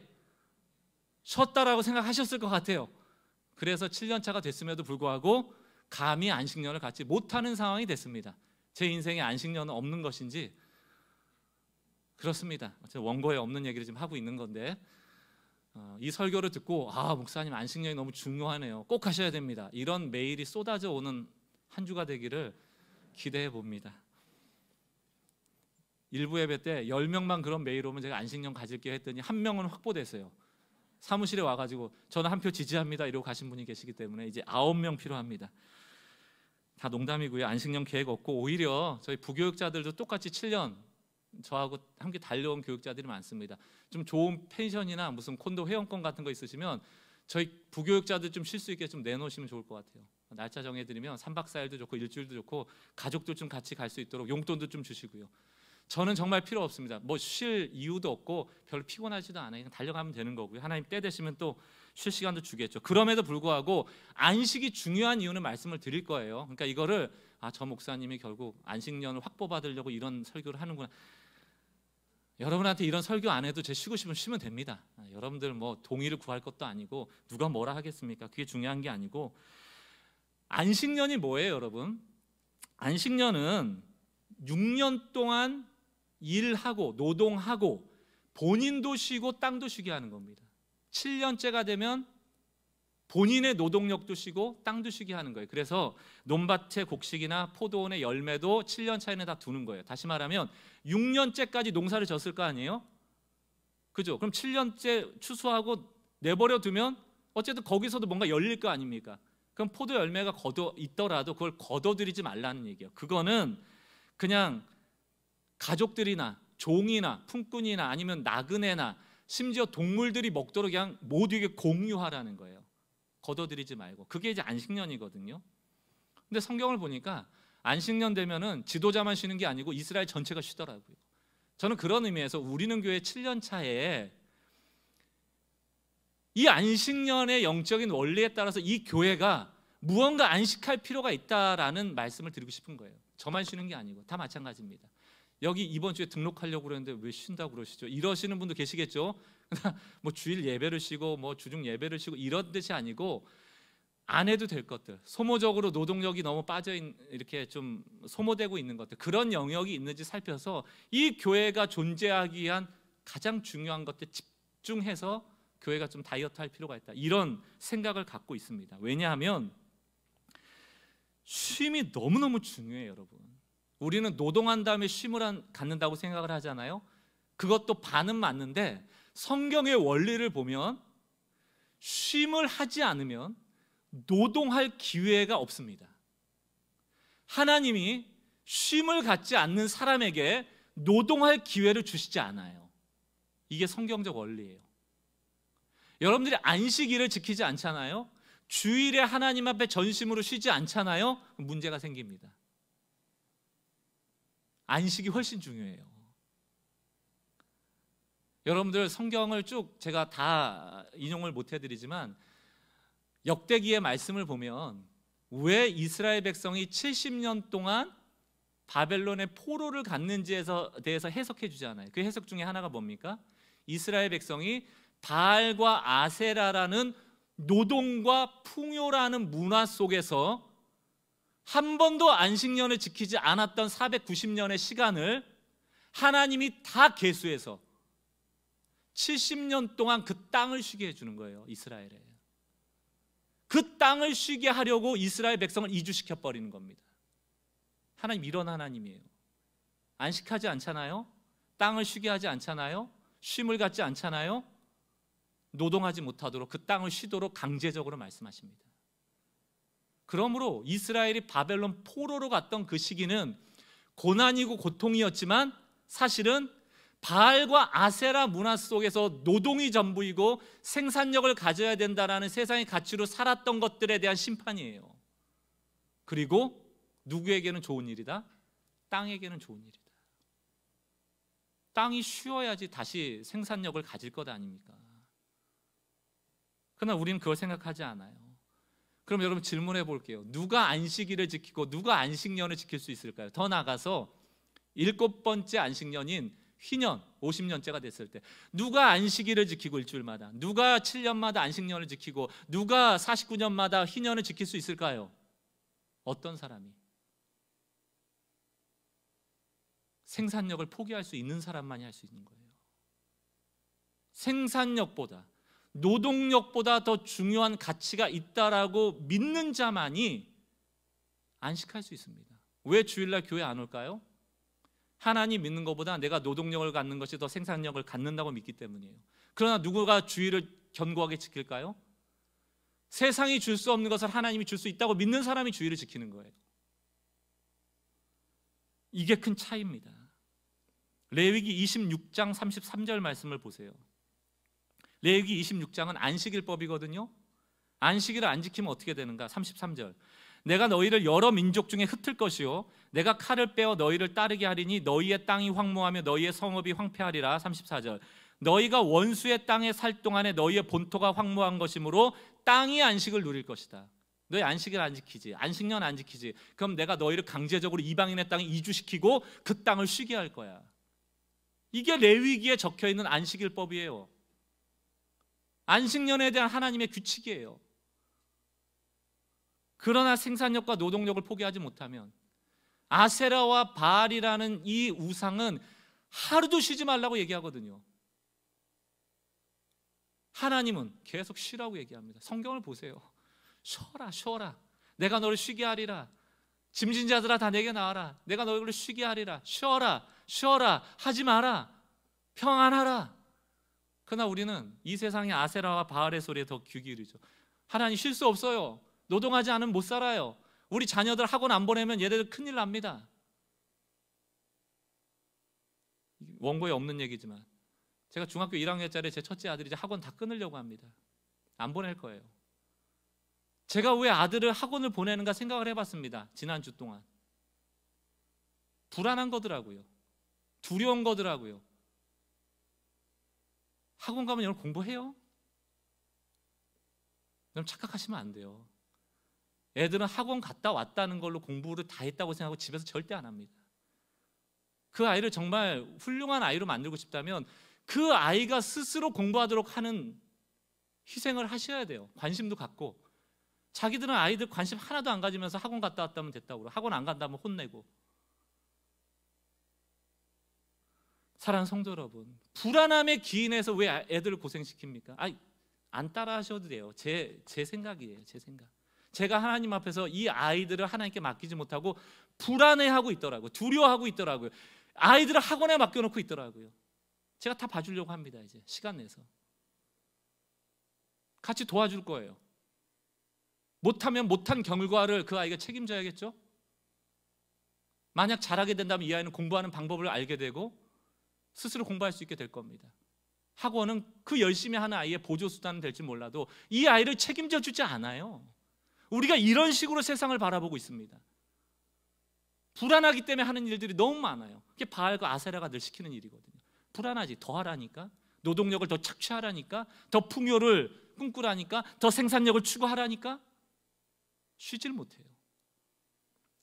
쉬었다라고 생각하셨을 것 같아요. 그래서 7년 차가 됐음에도 불구하고 감히 안식년을 갖지 못하는 상황이 됐습니다. 제 인생에 안식년은 없는 것인지 그렇습니다. 원고에 없는 얘기를 지금 하고 있는 건데, 이 설교를 듣고 목사님 안식년이 너무 중요하네요, 꼭 하셔야 됩니다, 이런 메일이 쏟아져 오는 한 주가 되기를 기대해 봅니다. 일부 예배 때 10명만 그런 메일 오면 제가 안식년 가질게요 했더니 한 명은 확보됐어요. 사무실에 와가지고 저는 한 표 지지합니다 이러고 가신 분이 계시기 때문에 이제 9명 필요합니다. 다 농담이고요. 안식년 계획 없고 오히려 저희 부교육자들도 똑같이 7년 저하고 함께 달려온 교육자들이 많습니다. 좀 좋은 펜션이나 무슨 콘도 회원권 같은 거 있으시면 저희 부교육자들 좀 쉴 수 있게 좀 내놓으시면 좋을 것 같아요. 날짜 정해드리면 3박 4일도 좋고 일주일도 좋고 가족들 좀 같이 갈 수 있도록 용돈도 좀 주시고요. 저는 정말 필요 없습니다. 뭐 쉴 이유도 없고 별로 피곤하지도 않아요. 그냥 달려가면 되는 거고요. 하나님 때 되시면 또 쉴 시간도 주겠죠. 그럼에도 불구하고 안식이 중요한 이유는 말씀을 드릴 거예요. 그러니까 이거를 저 목사님이 결국 안식년을 확보받으려고 이런 설교를 하는구나. 여러분한테 이런 설교 안 해도 제 쉬고 싶으면 쉬면 됩니다. 여러분들 뭐 동의를 구할 것도 아니고 누가 뭐라 하겠습니까? 그게 중요한 게 아니고, 안식년이 뭐예요, 여러분? 안식년은 6년 동안 일하고 노동하고 본인도 쉬고 땅도 쉬게 하는 겁니다. 7년째가 되면 본인의 노동력도 쉬고 땅도 쉬게 하는 거예요. 그래서 논밭의 곡식이나 포도원의 열매도 7년 차에는 다 두는 거예요. 다시 말하면 6년째까지 농사를 졌을 거 아니에요? 그죠? 그럼 7년째 추수하고 내버려 두면 어쨌든 거기서도 뭔가 열릴 거 아닙니까? 그럼 포도 열매가 걷어 있더라도 그걸 걷어들이지 말라는 얘기예요. 그거는 그냥 가족들이나 종이나 품꾼이나 아니면 나그네나 심지어 동물들이 먹도록 그냥 모두에게 공유하라는 거예요. 걷어들이지 말고. 그게 이제 안식년이거든요. 근데 성경을 보니까 안식년 되면은 지도자만 쉬는 게 아니고 이스라엘 전체가 쉬더라고요. 저는 그런 의미에서 우리는 교회 7년 차에 이 안식년의 영적인 원리에 따라서 이 교회가 무언가 안식할 필요가 있다라는 말씀을 드리고 싶은 거예요. 저만 쉬는 게 아니고 다 마찬가지입니다. 여기 이번 주에 등록하려고 그러는데 왜 쉰다고 그러시죠? 이러시는 분도 계시겠죠. 뭐 주일 예배를 쉬고 뭐 주중 예배를 쉬고 이런 뜻이 아니고, 안 해도 될 것들, 소모적으로 노동력이 너무 이렇게 좀 소모되고 있는 것들, 그런 영역이 있는지 살펴서 이 교회가 존재하기 위한 가장 중요한 것들 집중해서 교회가 좀 다이어트 할 필요가 있다, 이런 생각을 갖고 있습니다. 왜냐하면 쉼이 너무너무 중요해요, 여러분. 우리는 노동한 다음에 쉼을 갖는다고 생각을 하잖아요. 그것도 반은 맞는데 성경의 원리를 보면 쉼을 하지 않으면 노동할 기회가 없습니다. 하나님이 쉼을 갖지 않는 사람에게 노동할 기회를 주시지 않아요. 이게 성경적 원리예요. 여러분들이 안식일을 지키지 않잖아요. 주일에 하나님 앞에 전심으로 쉬지 않잖아요. 문제가 생깁니다. 안식이 훨씬 중요해요. 여러분들 성경을 쭉 제가 다 인용을 못 해드리지만 역대기의 말씀을 보면 왜 이스라엘 백성이 70년 동안 바벨론의 포로를 갔는지에 대해서 해석해 주잖아요. 그 해석 중에 하나가 뭡니까? 이스라엘 백성이 바알과 아세라라는 노동과 풍요라는 문화 속에서 한 번도 안식년을 지키지 않았던 490년의 시간을 하나님이 다 계수해서 70년 동안 그 땅을 쉬게 해주는 거예요. 이스라엘에. 그 땅을 쉬게 하려고 이스라엘 백성을 이주시켜 버리는 겁니다. 하나님 이런 하나님이에요. 안식하지 않잖아요. 땅을 쉬게 하지 않잖아요. 쉼을 갖지 않잖아요. 노동하지 못하도록 그 땅을 쉬도록 강제적으로 말씀하십니다. 그러므로 이스라엘이 바벨론 포로로 갔던 그 시기는 고난이고 고통이었지만 사실은 바알과 아세라 문화 속에서 노동이 전부이고 생산력을 가져야 된다라는 세상의 가치로 살았던 것들에 대한 심판이에요. 그리고 누구에게는 좋은 일이다? 땅에게는 좋은 일이다. 땅이 쉬어야지 다시 생산력을 가질 것 아닙니까? 그러나 우리는 그걸 생각하지 않아요. 그럼 여러분 질문해 볼게요. 누가 안식일을 지키고 누가 안식년을 지킬 수 있을까요? 더 나아가서 7번째 안식년인 휘년 50년째가 됐을 때 누가 안식일을 지키고 일주일마다, 누가 7년마다 안식년을 지키고, 누가 49년마다 휘년을 지킬 수 있을까요? 어떤 사람이? 생산력을 포기할 수 있는 사람만이 할 수 있는 거예요. 생산력보다, 노동력보다 더 중요한 가치가 있다라고 믿는 자만이 안식할 수 있습니다. 왜 주일날 교회 안 올까요? 하나님 믿는 것보다 내가 노동력을 갖는 것이 더 생산력을 갖는다고 믿기 때문이에요. 그러나 누구가 주일을 견고하게 지킬까요? 세상이 줄 수 없는 것을 하나님이 줄 수 있다고 믿는 사람이 주일을 지키는 거예요. 이게 큰 차이입니다. 레위기 26장 33절 말씀을 보세요. 레위기 26장은 안식일법이거든요. 안식일을 안 지키면 어떻게 되는가? 33절. 내가 너희를 여러 민족 중에 흩을 것이요 내가 칼을 빼어 너희를 따르게 하리니 너희의 땅이 황무하며 너희의 성읍이 황폐하리라. 34절. 너희가 원수의 땅에 살 동안에 너희의 본토가 황무한 것이므로 땅이 안식을 누릴 것이다. 너희 안식일 안 지키지, 안식년 안 지키지, 그럼 내가 너희를 강제적으로 이방인의 땅에 이주시키고 그 땅을 쉬게 할 거야. 이게 레위기에 적혀있는 안식일법이에요. 안식년에 대한 하나님의 규칙이에요. 그러나 생산력과 노동력을 포기하지 못하면, 아세라와 바알이라는 이 우상은 하루도 쉬지 말라고 얘기하거든요. 하나님은 계속 쉬라고 얘기합니다. 성경을 보세요. 쉬어라, 쉬어라. 내가 너를 쉬게 하리라. 짐진 자들아 다 내게 나와라. 내가 너희를 쉬게 하리라. 쉬어라, 쉬어라. 하지 마라. 평안하라. 그러나 우리는 이 세상의 아세라와 바알의 소리에 더 귀 기울이죠. 하나님 쉴 수 없어요. 노동하지 않으면 못 살아요. 우리 자녀들 학원 안 보내면 얘네들 큰일 납니다. 원고에 없는 얘기지만 제가 중학교 1학년짜리 제 첫째 아들이 이제 학원 다 끊으려고 합니다. 안 보낼 거예요. 제가 왜 아들을 학원을 보내는가 생각을 해봤습니다. 지난주 동안 불안한 거더라고요. 두려운 거더라고요. 학원 가면 여러분 공부해요? 여러분 착각하시면 안 돼요. 애들은 학원 갔다 왔다는 걸로 공부를 다 했다고 생각하고 집에서 절대 안 합니다. 그 아이를 정말 훌륭한 아이로 만들고 싶다면 그 아이가 스스로 공부하도록 하는 희생을 하셔야 돼요. 관심도 갖고. 자기들은 아이들 관심 하나도 안 가지면서 학원 갔다 왔다면 됐다고 그러고, 학원 안 간다면 혼내고. 사랑하는 성도 여러분, 불안함에 기인해서 왜 애들을 고생시킵니까? 안 따라 하셔도 돼요. 제 생각이에요. 제 생각. 제가 하나님 앞에서 이 아이들을 하나님께 맡기지 못하고 불안해하고 있더라고요. 두려워하고 있더라고요. 아이들을 학원에 맡겨놓고 있더라고요. 제가 다 봐주려고 합니다. 이제 시간 내서 같이 도와줄 거예요. 못하면 못한 결과를 그 아이가 책임져야겠죠. 만약 잘하게 된다면 이 아이는 공부하는 방법을 알게 되고 스스로 공부할 수 있게 될 겁니다. 학원은 그 열심히 하는 아이의 보조수단은 될지 몰라도 이 아이를 책임져 주지 않아요. 우리가 이런 식으로 세상을 바라보고 있습니다. 불안하기 때문에 하는 일들이 너무 많아요. 그게 바알과 아세라가 늘 시키는 일이거든요. 불안하지, 더 하라니까, 노동력을 더 착취하라니까, 더 풍요를 꿈꾸라니까, 더 생산력을 추구하라니까 쉬질 못해요.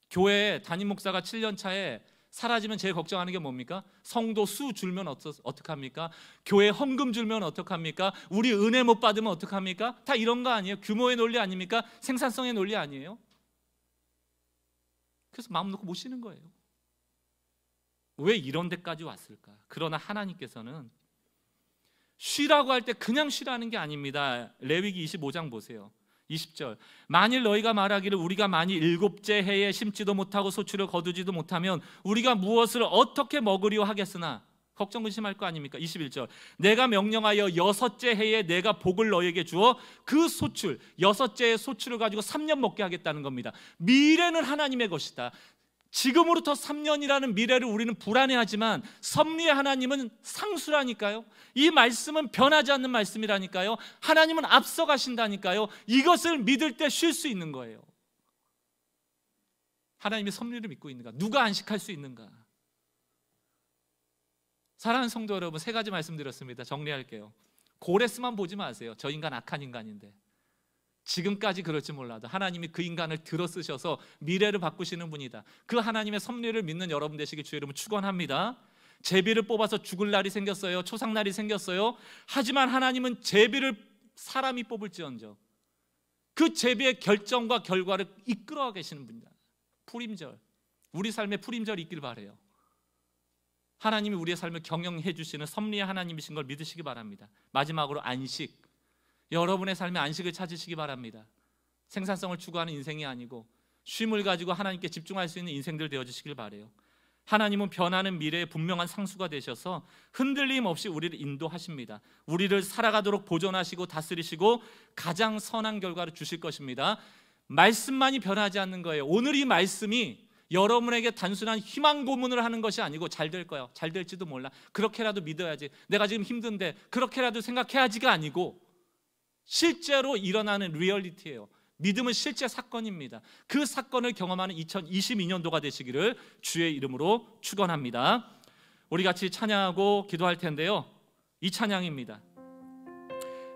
교회에 담임 목사가 7년 차에 사라지면 제일 걱정하는 게 뭡니까? 성도 수 줄면 어떡합니까? 교회 헌금 줄면 어떡합니까? 우리 은혜 못 받으면 어떡합니까? 다 이런 거 아니에요? 규모의 논리 아닙니까? 생산성의 논리 아니에요? 그래서 마음 놓고 못 쉬는 거예요. 왜 이런 데까지 왔을까? 그러나 하나님께서는 쉬라고 할 때 그냥 쉬라는 게 아닙니다. 레위기 25장 보세요. 20절. 만일 너희가 말하기를 우리가 만일 7째 해에 심지도 못하고 소출을 거두지도 못하면 우리가 무엇을 어떻게 먹으리요 하겠으나, 걱정 근심할 거 아닙니까? 21절. 내가 명령하여 6째 해에 내가 복을 너희에게 주어 그 소출, 6째의 소출을 가지고 3년 먹게 하겠다는 겁니다. 미래는 하나님의 것이다. 지금으로부터 3년이라는 미래를 우리는 불안해하지만 섭리의 하나님은 상수라니까요. 이 말씀은 변하지 않는 말씀이라니까요. 하나님은 앞서가신다니까요. 이것을 믿을 때 쉴 수 있는 거예요. 하나님이 섭리를 믿고 있는가? 누가 안식할 수 있는가? 사랑하는 성도 여러분, 3가지 말씀드렸습니다. 정리할게요. 고레스만 보지 마세요. 저 인간 악한 인간인데. 지금까지 그럴지 몰라도 하나님이 그 인간을 들어 쓰셔서 미래를 바꾸시는 분이다. 그 하나님의 섭리를 믿는 여러분 되시길 주의 이름으로 축원합니다. 제비를 뽑아서 죽을 날이 생겼어요. 초상날이 생겼어요. 하지만 하나님은 제비를 사람이 뽑을지언정 그 제비의 결정과 결과를 이끌어 계시는 분이다. 푸림절, 우리 삶에 푸림절이 있길 바라요. 하나님이 우리의 삶을 경영해 주시는 섭리의 하나님이신 걸 믿으시기 바랍니다. 마지막으로 안식, 여러분의 삶에 안식을 찾으시기 바랍니다. 생산성을 추구하는 인생이 아니고 쉼을 가지고 하나님께 집중할 수 있는 인생들 되어주시길 바라요. 하나님은 변하는 미래의 분명한 상수가 되셔서 흔들림 없이 우리를 인도하십니다. 우리를 살아가도록 보존하시고 다스리시고 가장 선한 결과를 주실 것입니다. 말씀만이 변하지 않는 거예요. 오늘 이 말씀이 여러분에게 단순한 희망 고문을 하는 것이 아니고 잘 될 거야, 잘 될지도 몰라, 그렇게라도 믿어야지, 내가 지금 힘든데 그렇게라도 생각해야지가 아니고 실제로 일어나는 리얼리티예요. 믿음은 실제 사건입니다. 그 사건을 경험하는 2022년도가 되시기를 주의 이름으로 축원합니다. 우리 같이 찬양하고 기도할 텐데요, 이 찬양입니다.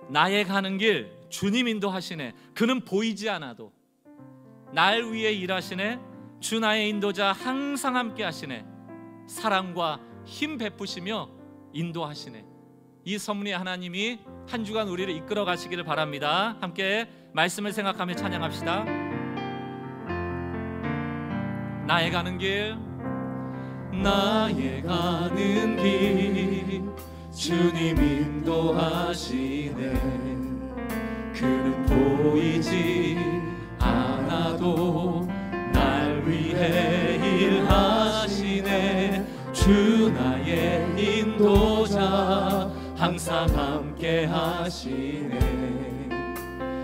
나의 가는 길 주님 인도하시네. 그는 보이지 않아도 날 위해 일하시네. 주 나의 인도자 항상 함께 하시네. 사랑과 힘 베푸시며 인도하시네. 이 섭리의 하나님이 한 주간 우리를 이끌어 가시기를 바랍니다. 함께 말씀을 생각하며 찬양합시다. 나의 가는 길, 나의 가는 길 주님 인도하시네. 그는 보이지 않아도 날 위해 일하시네. 주 나의 인도자 항상 함께 하시네.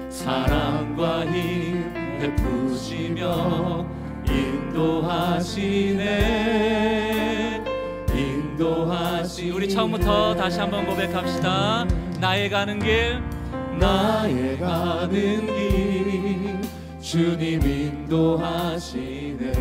사랑과 힘 베푸시며 인도하시네. 우리 처음부터 다시 한번 고백합시다. 나의 가는 길, 나의 가는 길 주님 인도하시네.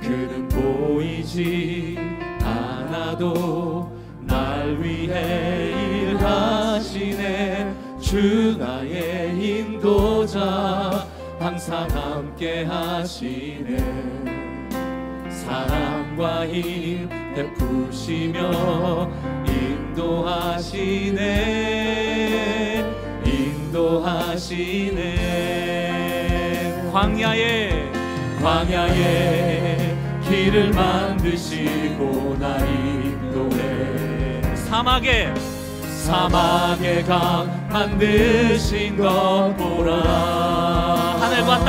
그는 보이지 않아도 날 위해 일하시네. 주 나의 인도자 항상 함께 하시네. 사랑과 힘 베푸시며 인도하시네. 인도하시네. 광야에 길을 만드시고 날 인도해. 사막에 강 만드신 것 보라. 하늘과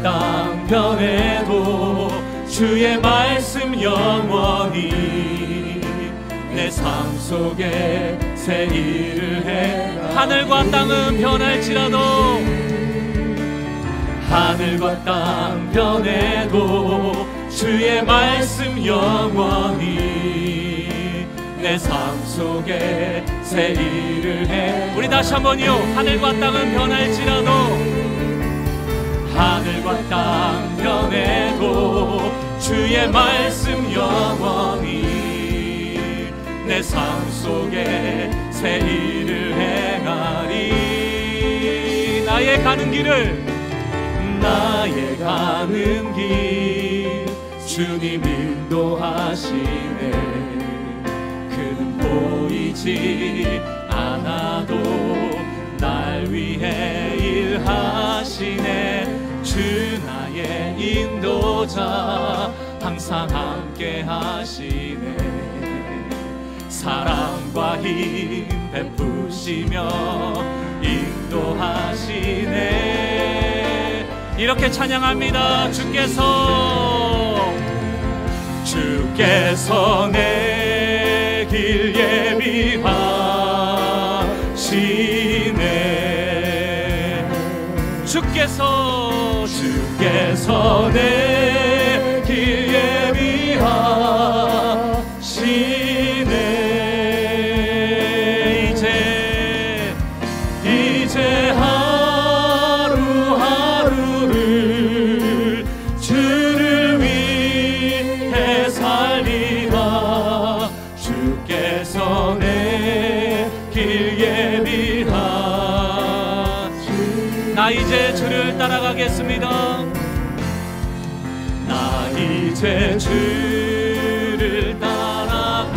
땅 변해도 주의 말씀 영원히 내 삶 속에 새 일을 해. 하늘과 땅은 변할지라도, 하늘과 땅 변해도 주의 말씀 영원히 내 삶 속에 새 일을 해. 우리 다시 한번요. 하늘과 땅은 변할지라도, 하늘과 땅 변해도 주의 말씀 영원히 내 삶 속에 새 일을 행하리. 나의 가는 길 주님 인도하시네. 그는 보이지 않아도 날 위해 일하시네. 주 나의 인도자 항상 함께 하시네. 사랑과 힘 베푸시며 인도하시네. 이렇게 찬양합니다. 주께서 내 길 예비하시네. 주께서 내 길 예비하시네. 이제 하루하루를 주를 위해 살리라. 주께서 내 길 예비하시네. 나 이제 주를 따라가겠습니다. 나 이제 이제 주를 따라가려네.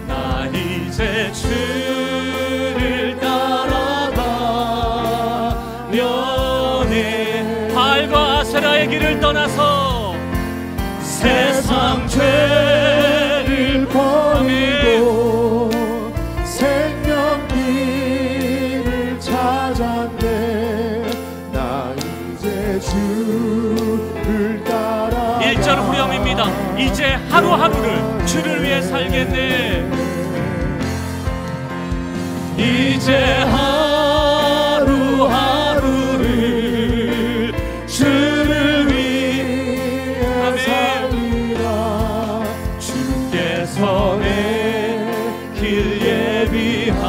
나 이제 주를 따라가려네. 바알과 아세라의 길을 떠나서 세상 죄를 버리고 생명길을 찾았네. 나 이제 주를 따라 1절 후렴입니다. 이제 하루하루를 주를 위해 살겠네. 이제 하루하루를 주를 위해 살리라. 주께서 내 길 예비하시네.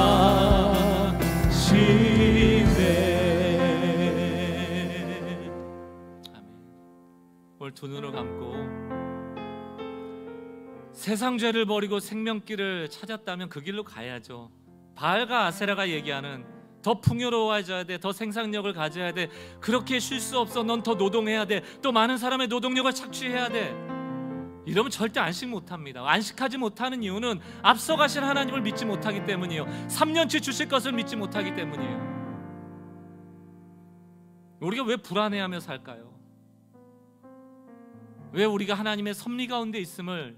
아멘. 오늘 두 눈을 감고 세상 죄를 버리고 생명길을 찾았다면 그 길로 가야죠. 바알과 아세라가 얘기하는 더 풍요로워져야 돼, 더 생산력을 가져야 돼, 그렇게 쉴 수 없어, 넌 더 노동해야 돼, 또 많은 사람의 노동력을 착취해야 돼, 이러면 절대 안식 못합니다. 안식하지 못하는 이유는 앞서가신 하나님을 믿지 못하기 때문이에요. 3년치 주실 것을 믿지 못하기 때문이에요. 우리가 왜 불안해하며 살까요? 왜 우리가 하나님의 섭리 가운데 있음을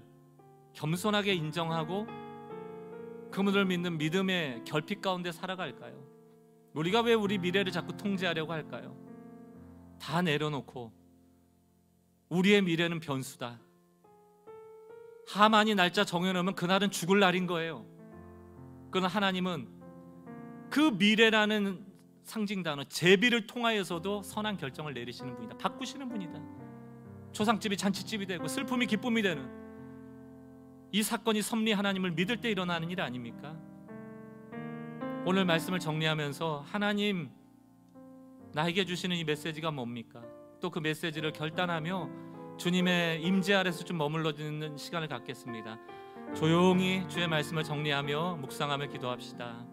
겸손하게 인정하고 그분을 믿는 믿음의 결핍 가운데 살아갈까요? 우리가 왜 우리 미래를 자꾸 통제하려고 할까요? 다 내려놓고 우리의 미래는 변수다, 하만이 날짜 정해놓으면 그날은 죽을 날인 거예요. 그러나 하나님은 그 미래라는 상징 단어 제비를 통하여서도 선한 결정을 내리시는 분이다. 바꾸시는 분이다. 초상집이 잔치집이 되고 슬픔이 기쁨이 되는 이 사건이 섭리 하나님을 믿을 때 일어나는 일 아닙니까? 오늘 말씀을 정리하면서 하나님 나에게 주시는 이 메시지가 뭡니까? 또 그 메시지를 결단하며 주님의 임재 아래서 좀 머물러지는 시간을 갖겠습니다. 조용히 주의 말씀을 정리하며 묵상하며 기도합시다.